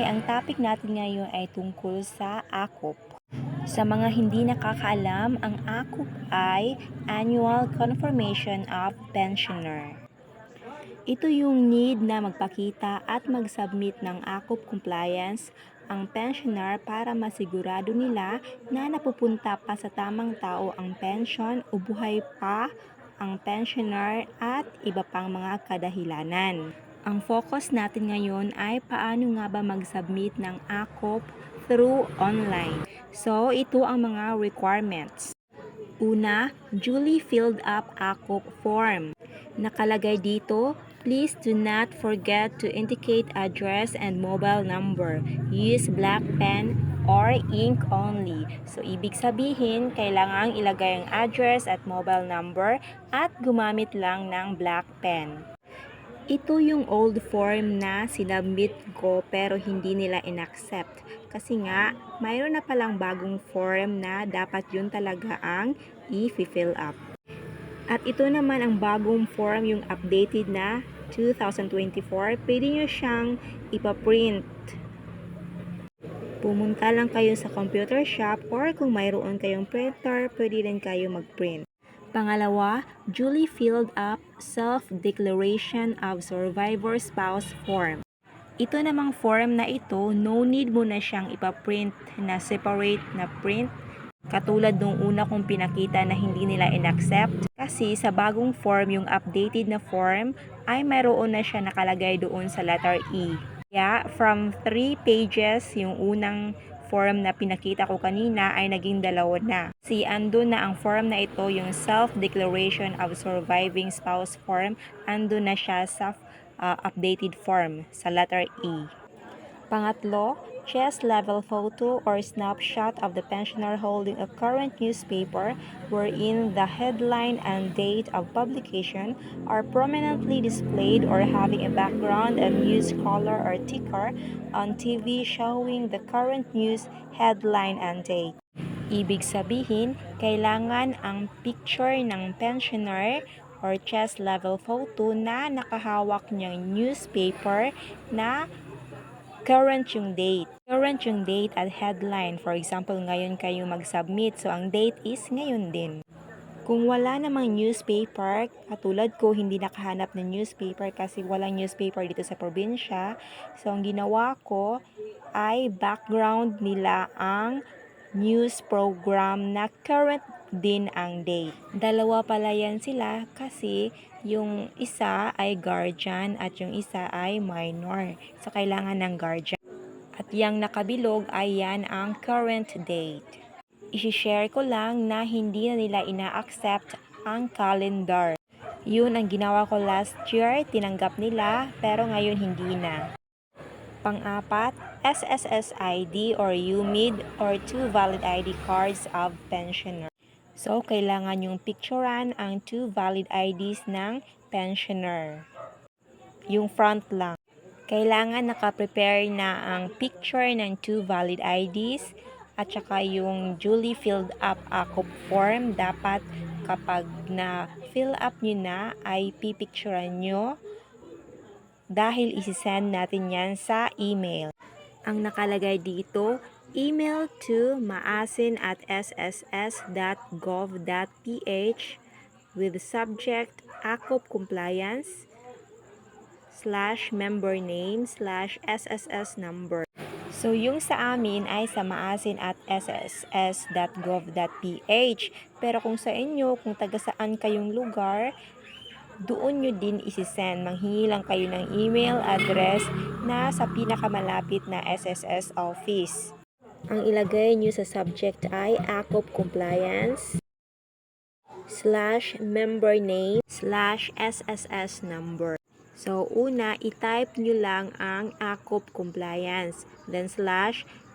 Hi! Ang topic natin ngayon ay tungkol sa AKOP. Sa mga hindi nakakaalam, ang AKOP ay Annual Confirmation of Pensioner. Ito yung need na magpakita at mag-submit ng AKOP compliance ang pensioner para masigurado nila na napupunta pa sa tamang tao ang pension o buhay pa ang pensioner at iba pang mga kadahilanan. Ang focus natin ngayon ay paano nga ba mag-submit ng AKOP through online. So, ito ang mga requirements. Una, duly filled up AKOP form. Nakalagay dito, please do not forget to indicate address and mobile number. Use black pen or ink only. So, ibig sabihin, kailangang ilagay ang address at mobile number at gumamit lang ng black pen. Ito yung old form na sinubmit ko pero hindi nila inaccept. Kasi nga, mayroon na palang bagong form na dapat yun talaga ang i-fill up. At ito naman ang bagong form, yung updated na 2024. Pwede nyo siyang ipaprint. Pumunta lang kayo sa computer shop or kung mayroon kayong printer, pwede rin kayo mag-print. Pangalawa, duly filled up self-declaration of survivor spouse form. Ito namang form na ito, no need mo na siyang ipaprint na separate na print. Katulad nung una kong pinakita na hindi nila inaccept. Kasi sa bagong form, yung updated na form, ay mayroon na siya nakalagay doon sa letter E. Kaya from 3 pages, yung unang form na pinakita ko kanina ay naging 2 na. Kasi andun na ang form na ito, yung Self-Declaration of Surviving Spouse form, andun na siya sa updated form sa letter E. Pangatlo, chest level photo or snapshot of the pensioner holding a current newspaper wherein the headline and date of publication are prominently displayed or having a background and news color or ticker on TV showing the current news headline and date. Ibig sabihin, kailangan ang picture ng pensioner or chest level photo na nakahawak niyang newspaper na current yung date. Current yung date at headline. For example, ngayon kayo mag-submit. So, ang date is ngayon din. Kung wala namang newspaper, katulad ko, hindi nakahanap ng newspaper kasi walang newspaper dito sa probinsya. So, ang ginawa ko ay background nila ang news program na current din ang date. Dalawa pala yan sila kasi yung isa ay guardian at yung isa ay minor. So, kailangan ng guardian. At yung nakabilog ay yan ang current date. I-share ko lang na hindi na nila ina-accept ang calendar. Yun ang ginawa ko last year, tinanggap nila, pero ngayon hindi na. Pang-apat, SSS ID or UMID or 2 valid ID cards of pensioner. So, kailangan yung picturean ang 2 valid IDs ng pensioner. Yung front lang. Kailangan naka-prepare na ang picture ng 2 valid IDs at saka yung duly filled up AKOP form. Dapat kapag na-fill up nyo na ay pipicturean nyo dahil isi-send natin yan sa email. Ang nakalagay dito, email to maasin@sss.gov.ph with subject AKOP compliance /member name /SSS number. So, yung sa amin ay sa maasin@sss.gov.ph. Pero kung sa inyo, kung taga saan kayong lugar, doon nyo din isi-send. Manghingi lang kayo ng email address na sa pinakamalapit na SSS office. Ang ilagay nyo sa subject ay AKOP compliance /member name /SSS number. So, una, i-type nyo lang ang AKOP compliance. Then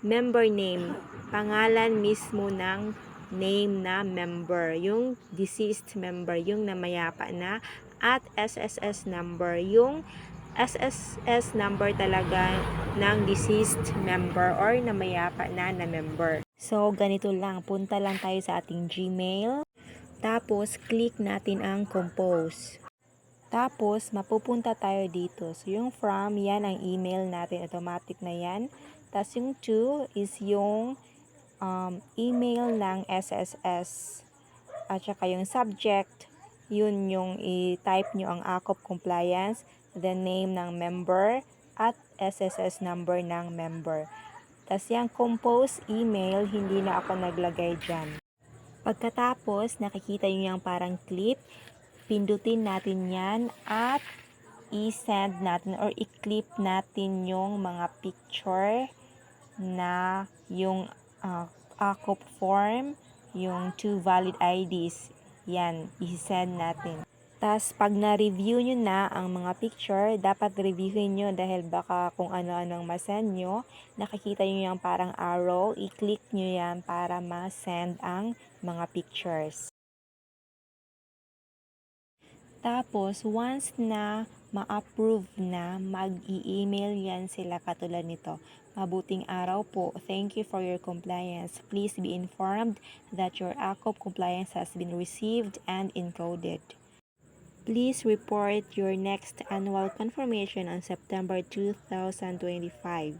/member name, pangalan mismo ng name na member. Yung deceased member, yung namayapa na. At SSS number, yung SSS number talaga ng deceased member or namayapa na member. So, ganito lang. Punta lang tayo sa ating Gmail. Tapos, click natin ang compose. Tapos, mapupunta tayo dito. So, yung from, yan ang email natin. Automatic na yan. Tapos, yung to is yung email ng SSS. At saka yung subject, yun yung i-type nyo ang AKOP compliance, the name ng member, at SSS number ng member. Tapos yung compose email, hindi na ako naglagay dyan. Pagkatapos, nakikita nyo yung parang clip, pindutin natin yan at i-send natin or i-clip natin yung mga picture na yung AKOP form, yung 2 valid IDs. Yan, i-send natin. Tapos, pag na-review nyo na ang mga picture, dapat reviewin nyo dahil baka kung ano-ano ang masend nyo, nakikita nyo yung parang arrow, i-click nyo yan para ma-send ang mga pictures. Tapos, once na ma-approve na, mag-i-email yan sila katulad nito. Mabuting araw po. Thank you for your compliance. Please be informed that your AKOP compliance has been received and encoded. Please report your next annual confirmation on September 2025.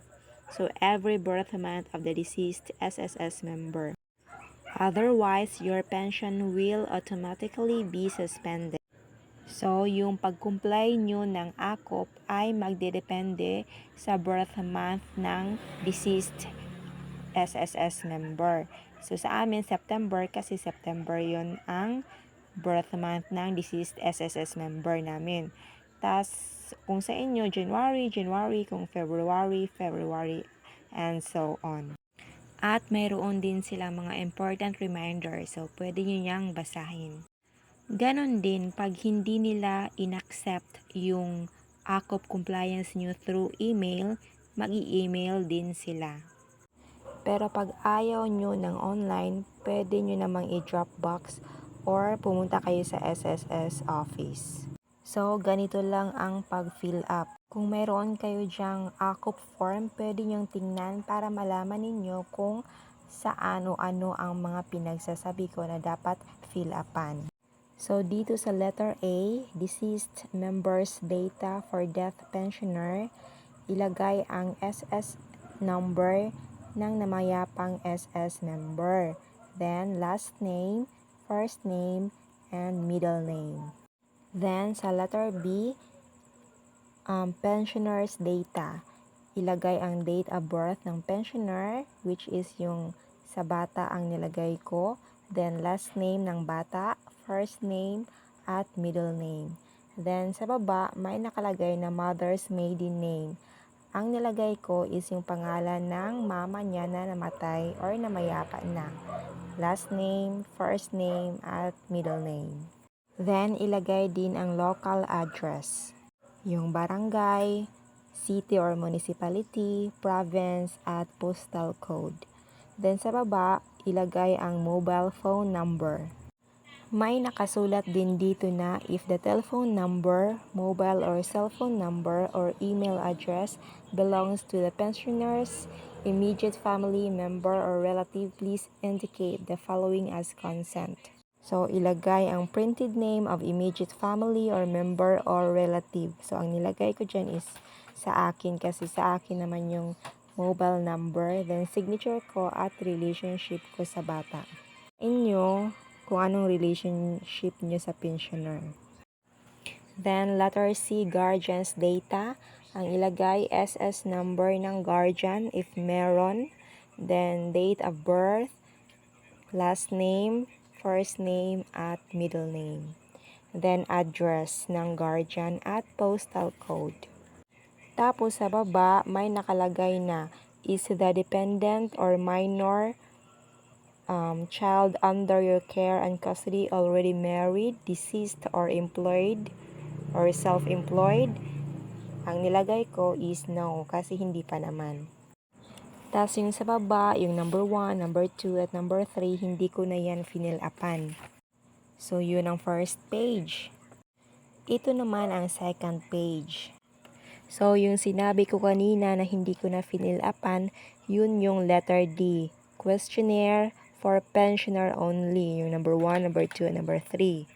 So, every birth month of the deceased SSS member. Otherwise, your pension will automatically be suspended. So, yung pag-comply nyo ng AKOP ay magdedepende sa birth month ng deceased SSS member. So, sa amin, September, kasi September yon ang birth month ng deceased SSS member namin. Tas, kung sa inyo, January, kung February, and so on. At mayroon din silang mga important reminders, so pwede nyo niyang basahin. Ganon din, pag hindi nila inaccept yung AKOP compliance nyo through email, mag-i-email din sila. Pero pag ayaw nyo ng online, pwede nyo namang i-dropbox or pumunta kayo sa SSS office. So, ganito lang ang pag-fill up. Kung mayroon kayo dyang AKOP form, pwede nyong tingnan para malaman ninyo kung saan o ano ang mga pinagsasabi ko na dapat fill upan. So, dito sa letter A, deceased members data for death pensioner, ilagay ang SS number ng namayapang SS member. Then, last name, first name, and middle name. Then, sa letter B, pensioner's data. Ilagay ang date of birth ng pensioner, which is yung sa bata ang nilagay ko. Then, last name ng bata, first name, at middle name. Then, sa baba, may nakalagay na mother's maiden name. Ang nilagay ko is yung pangalan ng mama niya na namatay or namayapa na. Last name, first name, at middle name. Then, ilagay din ang local address. Yung barangay, city or municipality, province, at postal code. Then, sa baba, ilagay ang mobile phone number. May nakasulat din dito na if the telephone number, mobile or cellphone number, or email address belongs to the pensioner's immediate family member or relative, please indicate the following as consent. So, ilagay ang printed name of immediate family or member or relative. So, ang nilagay ko dyan is sa akin kasi sa akin naman yung mobile number, then signature ko at relationship ko sa bata. Inyo, kung anong relationship nyo sa pensioner. Then, letter C, guardian's data. Ang ilagay, SS number ng guardian if meron. Then, date of birth, last name, first name, at middle name. Then, address ng guardian at postal code. Tapos, sa baba, may nakalagay na is the dependent or minor child under your care and custody already married, deceased, or employed, or self-employed. Ang nilagay ko is no, kasi hindi pa naman. Tapos yung sa baba, yung number 1, number 2, at number 3, hindi ko na yan fill upan. So, yun ang first page. Ito naman ang second page. So, yung sinabi ko kanina na hindi ko na fill upan, yun yung letter D. Questionnaire for pensioner only. Yung number 1, number 2, and number 3.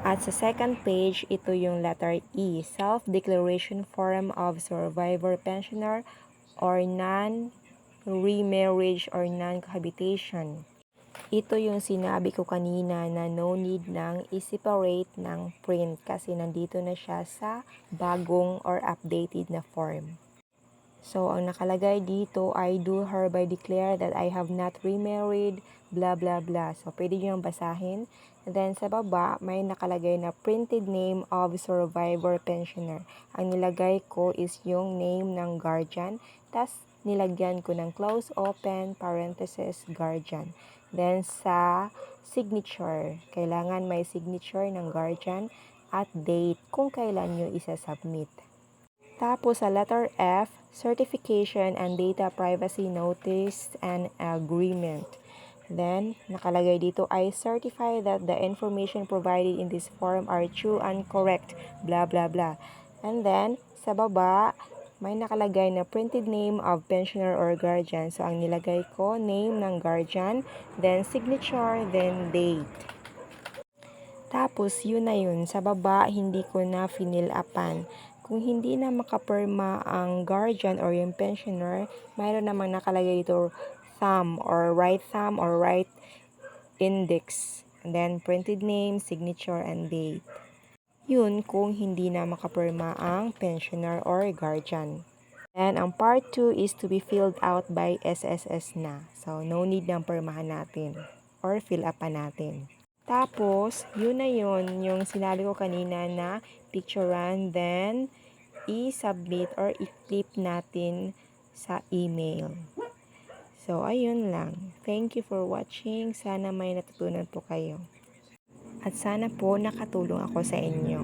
At sa second page, ito yung letter E, Self-Declaration Form of Survivor Pensioner or Non-Remarriage or Non-Cohabitation. Ito yung sinabi ko kanina na no need nang i-separate ng print kasi nandito na siya sa bagong or updated na form. So, ang nakalagay dito, I do hereby declare that I have not remarried, blah blah blah. So, pwede nyo yung basahin. And then, sa baba, may nakalagay na printed name of survivor pensioner. Ang nilagay ko is yung name ng guardian. Tas, nilagyan ko ng close, open, parenthesis, guardian. Then, sa signature, kailangan may signature ng guardian at date kung kailan nyo isa-submit. Tapos sa letter F, Certification and Data Privacy Notice and Agreement. Then, nakalagay dito, I certify that the information provided in this form are true and correct, blah blah blah. And then, sa baba, may nakalagay na printed name of pensioner or guardian. So, ang nilagay ko, name ng guardian, then signature, then date. Tapos, yun na yun. Sa baba, hindi ko na finil upan. Kung hindi na makapirma ang guardian or yung pensioner, mayroon namang nakalagay dito thumb or right index. And then, printed name, signature, and date. Yun kung hindi na makapirma ang pensioner or guardian. And ang part 2 is to be filled out by SSS na. So, no need nang pirmahan natin or fill upan natin. Tapos, yun na yun, yung sinabi ko kanina na picturean, then i-submit or i-clip natin sa email. So, ayun lang. Thank you for watching. Sana may natutunan po kayo. At sana po nakatulong ako sa inyo.